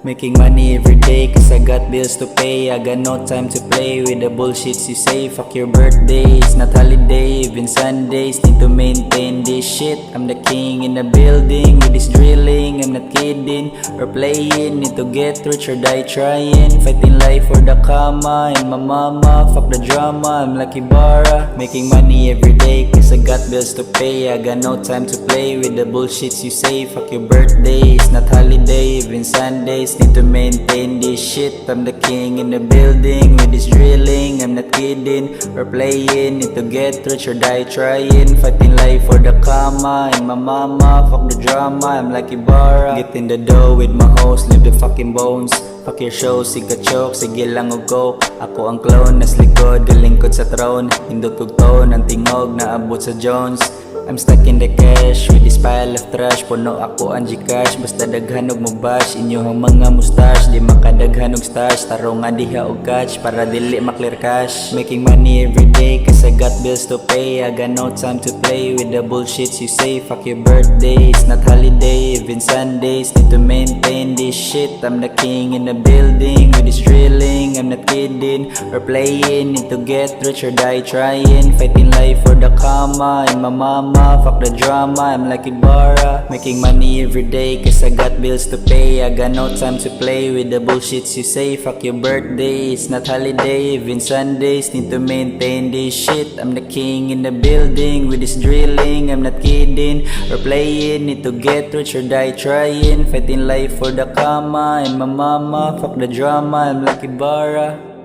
Making money every day cause I got bills to pay. I got no time to play with the bullshits you say. Fuck your birthday, it's not holiday, even Sundays. Need to maintain this shit. I'm the king in the building with this drilling. I'm not kidding or playing. Need to get rich or die trying. Fighting life for the kama and my mama. Fuck the drama, I'm like Ibarra. Making money every day cause I got bills to pay. I got no time to play with the bullshits you say. Fuck your birthday, it's not holiday, even Sundays. Need to maintain this shit. I'm the king in the building with this drilling. I'm not kidding or playing. Need to get rich or die trying. Fighting life for the kama and my mama. Fuck the drama, I'm like Ibarra. Get in the dough with my host, leave the fucking bones. Fuck your show, sige choke, sige lang og coke. Ako ang clone, nas likod, lingkod sa throne. Nindut ug tone, ang tingog, naabot sa Jones. I'm stuck in the cash with this pile of trash. Puno ako ang gcash, basta daghan og mubash. Inyuhang mga mustache, di makadaghan og stash. Tarunga diha og catch, para dili maklear cash. Making money every day cause I got bills to pay. I got no time to play with the bullshits you say. Fuck your birthday, it's not holiday, even Sundays. Need to maintain this shit. I'm the king in the building with this drilling. I'm not kidding or playing. Need to get rich or die trying. Fighting life for the kama and my mama. Fuck the drama, I'm like Ibarra. Making money every day cause I got bills to pay. I got no time to play with the bullshits you say. Fuck your birthday, it's not holiday, even Sundays. Need to maintain this shit. I'm the king in the building with this drilling. I'm not kidding or playing. Need to get rich or die trying. Fighting life for the kama and my mama. Fuck the drama, I'm like Ibarra.